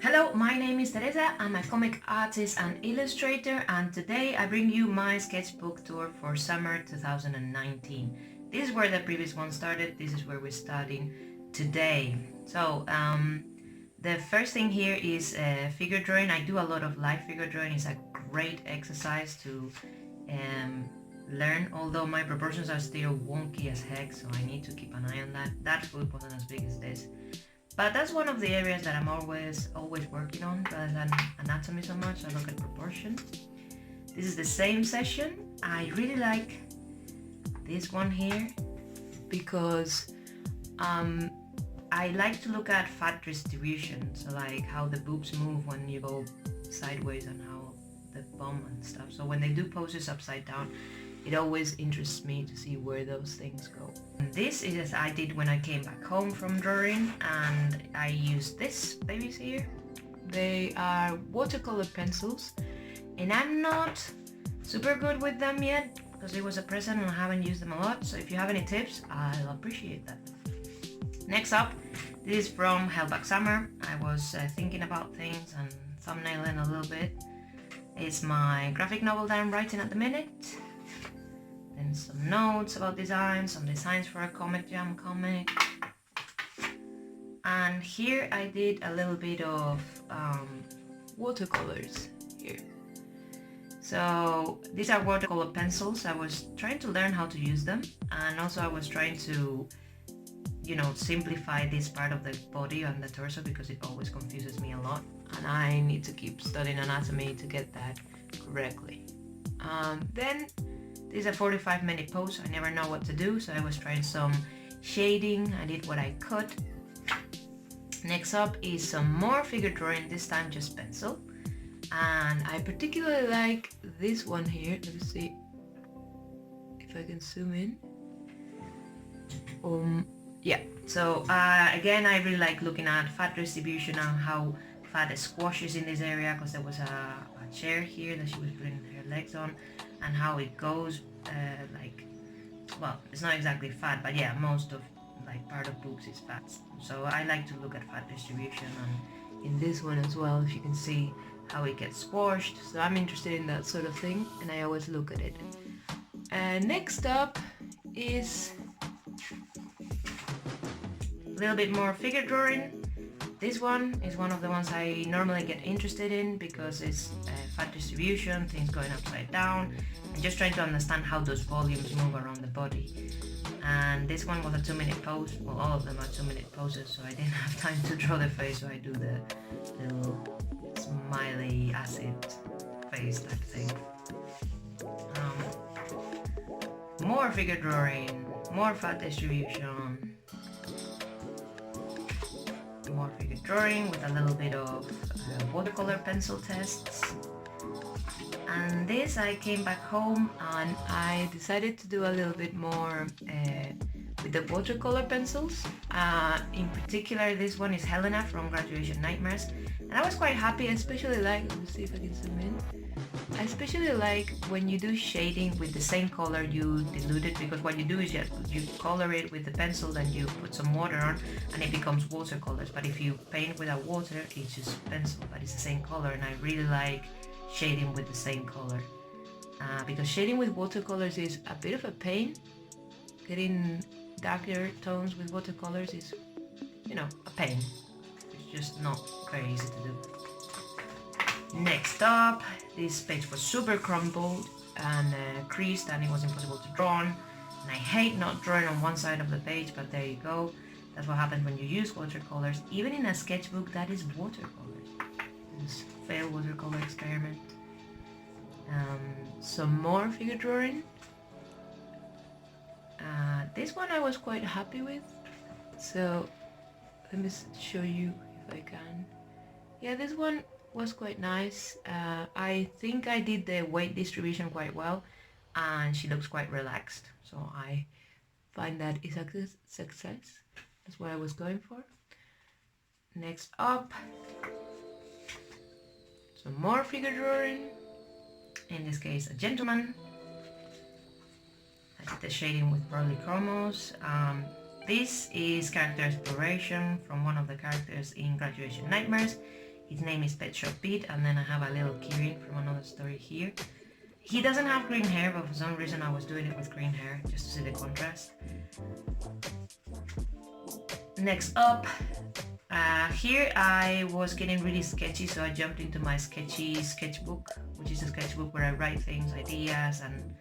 Hello, my name is Teresa. I'm a comic artist and illustrator, and today I bring you my sketchbook tour for summer 2019. This is where the previous one started. This is where we're starting today. So the first thing here is figure drawing. I do a lot of live figure drawing. It's a great exercise to learn, although my proportions are still wonky as heck, so I need to keep an eye on that. That foot wasn't as big as this. But that's one of the areas that I'm always working on, rather than anatomy so much. I look at proportion. This is the same session. I really like this one here because I like to look at fat distribution. So like how the boobs move when you go sideways and how the bum and stuff. So when they do poses upside down, it always interests me to see where those things go. And this is as I did when I came back home from drawing, and I used this babies here. They are watercolor pencils, and I'm not super good with them yet because it was a present and I haven't used them a lot. So if you have any tips, I'll appreciate that. Next up, this is from Held Back Summer. I was thinking about things and thumbnailing a little bit. It's my graphic novel that I'm writing at the minute. Then some notes about design, some designs for a Comic Jam comic. And here I did a little bit of watercolors here. So these are watercolor pencils. I was trying to learn how to use them, and also I was trying to, you know, simplify this part of the body and the torso because it always confuses me a lot, and I need to keep studying anatomy to get that correctly. Then this is a 45-minute pose. I never know what to do, so I was trying some shading. I did what I could. Next up is some more figure drawing, this time just pencil. And I particularly like this one here. Let me see if I can zoom in. Yeah, so again, I really like looking at fat distribution and how fat squashes in this area, because there was a chair here that she was putting her legs on, and how it goes like, well, it's not exactly fat, but yeah, most of like part of boobs is fat. So I like to look at fat distribution, and in this one as well, if you can see how it gets squashed. So I'm interested in that sort of thing, and I always look at it. And next up is a little bit more figure drawing. This one is one of the ones I normally get interested in because it's fat distribution, things going upside down, and just trying to understand how those volumes move around the body. And this one was a 2-minute pose. Well, all of them are 2-minute poses, so I didn't have time to draw the face, so I do the little smiley acid face type thing. More figure drawing, more fat distribution, more figure drawing with a little bit of watercolor pencil tests. And this, I came back home and I decided to do a little bit more with the watercolor pencils. In particular, this one is Helena from Graduation Nightmares, and I was quite happy. I especially like, let me see if I can zoom in. I especially like when you do shading with the same color you dilute it, because what you do is you color it with the pencil, then you put some water on and it becomes watercolors. But if you paint without water, it's just pencil, but it's the same color, and I really like shading with the same color because shading with watercolors is a bit of a pain. Getting darker tones with watercolors is, you know, a pain. It's just not very easy to do. Next up, this page was super crumpled and creased, and it was impossible to draw on, and I hate not drawing on one side of the page, but there you go. That's what happens when you use watercolors. Even in a sketchbook that is watercolors. This failed watercolor experiment. Some more figure drawing. This one I was quite happy with, so let me show you if I can. Yeah, this one was quite nice. I think I did the weight distribution quite well, and she looks quite relaxed, so I find that is a success. That's what I was going for. Next up, some more figure drawing. In this case, a gentleman. I did the shading with polychromos. This is character exploration from one of the characters in Graduation Nightmares. His name is Pet Shop Pete, and then I have a little keyring from another story here. He doesn't have green hair, but for some reason I was doing it with green hair just to see the contrast. Next up, here I was getting really sketchy, so I jumped into my sketchy sketchbook, which is a sketchbook where I write things, ideas, and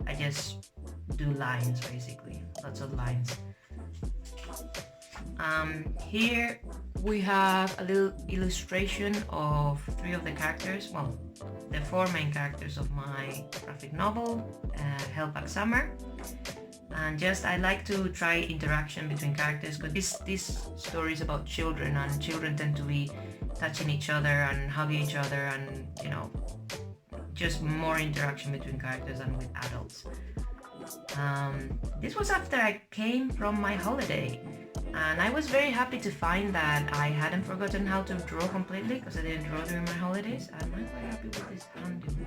I just do lines basically, lots of lines. Here we have a little illustration of 3 of the characters, well, the 4 main characters of my graphic novel, Held Back Summer. And just I like to try interaction between characters, because this story is about children, and children tend to be touching each other and hugging each other, and you know, just more interaction between characters than with adults. This was after I came from my holiday, and I was very happy to find that I hadn't forgotten how to draw completely, because I didn't draw during my holidays, and I'm quite happy with this handy thing.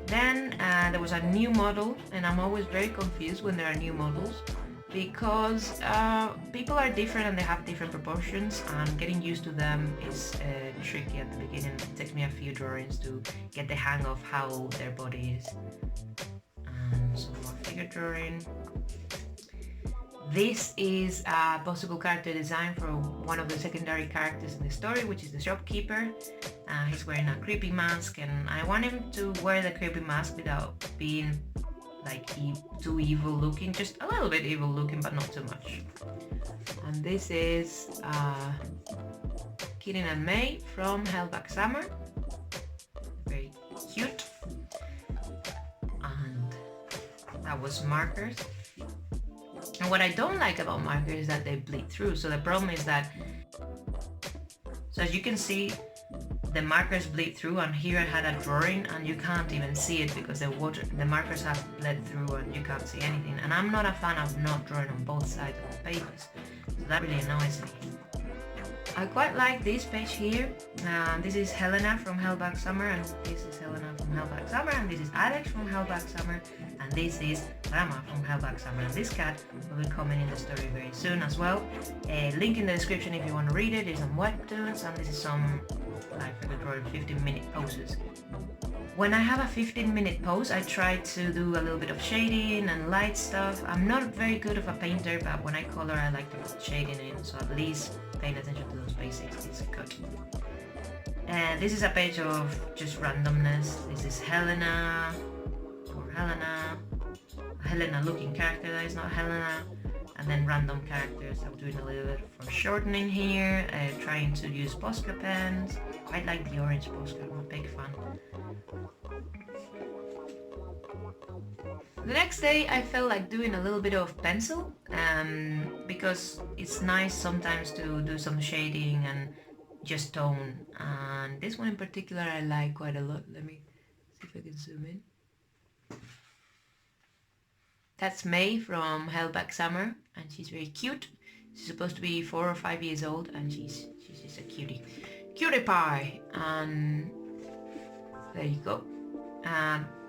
Then there was a new model, and I'm always very confused when there are new models, because people are different and they have different proportions, and getting used to them is tricky at the beginning. It takes me a few drawings to get the hang of how their body is. Some more figure drawing. This is a possible character design for one of the secondary characters in the story, which is the shopkeeper. He's wearing a creepy mask, and I want him to wear the creepy mask without being like too evil looking, just a little bit evil looking, but not too much. And this is Kitten and May from Held Back Summer. Very cute. And that was markers. And what I don't like about markers is that they bleed through. So the problem is that, so as you can see, the markers bleed through, and here I had a drawing and you can't even see it because the markers have bled through and you can't see anything. And I'm not a fan of not drawing on both sides of the pages. So that really annoys me. I quite like this page here. This is Helena from Held Back Summer, and this is Helena from Held Back Summer, and this is Alex from Held Back Summer, and this is Rama from Held Back Summer. And this cat will be coming in the story very soon as well. Link in the description if you want to read it. It's on webtoons, and this is some like figure drawing 15-minute poses. When I have a 15-minute pose, I try to do a little bit of shading and light stuff. I'm not very good of a painter, but when I color, I like to put shading in, so at least paying attention to those basics is good. And this is a page of just randomness. This is Helena, or Helena looking character that is not Helena, and then random characters. I'm doing a little bit of shortening here, trying to use Posca pens. I like the orange Posca, I'm a big fan. The next day I felt like doing a little bit of pencil, because it's nice sometimes to do some shading and just tone, and this one in particular I like quite a lot. Let me see if I can zoom in. That's May from Held Back Summer, and she's very cute. She's supposed to be 4 or 5 years old, and she's just a cutie pie. And there you go.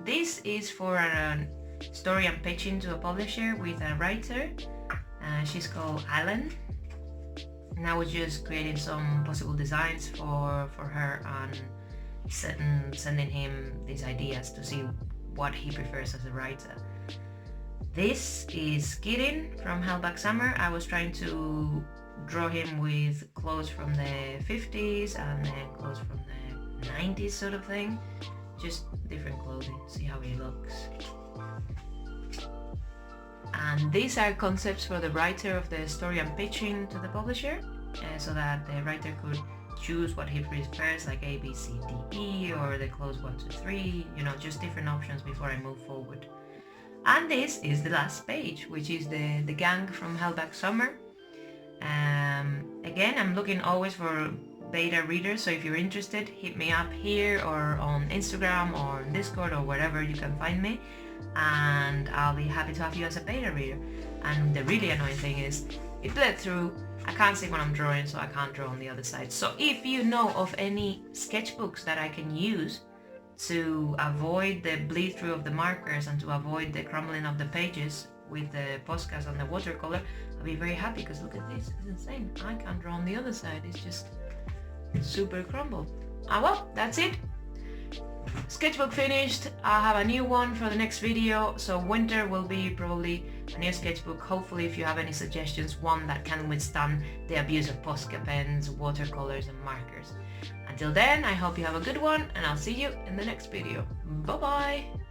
This is for a story I'm pitching to a publisher with a writer. She's called Alan, and I was just creating some possible designs for her and sending him these ideas to see what he prefers as a writer. This is Kitten from Held Back Summer. I was trying to draw him with clothes from the 50s and then clothes from the 90s sort of thing. Just different clothing, see how he looks. And these are concepts for the writer of the story I'm pitching to the publisher, so that the writer could choose what he prefers, like A, B, C, D, E, or the clothes 1, 2, 3, you know, just different options before I move forward. And this is the last page, which is the gang from Held Back Summer. Again, I'm looking always for beta readers, so if you're interested, hit me up here or on Instagram or on Discord or wherever you can find me, and I'll be happy to have you as a beta reader. And the really annoying thing is, it bled through, I can't see what I'm drawing, so I can't draw on the other side. So if you know of any sketchbooks that I can use to avoid the bleed through of the markers and to avoid the crumbling of the pages with the Poscas and the watercolor, I'll be very happy because look at this, it's insane. I can't draw on the other side, it's just super crumbled. Well, that's it. Sketchbook finished. I'll have a new one for the next video, so winter will be probably a new sketchbook. Hopefully, if you have any suggestions, one that can withstand the abuse of Posca pens, watercolors and markers. Until then, I hope you have a good one and I'll see you in the next video. Bye bye!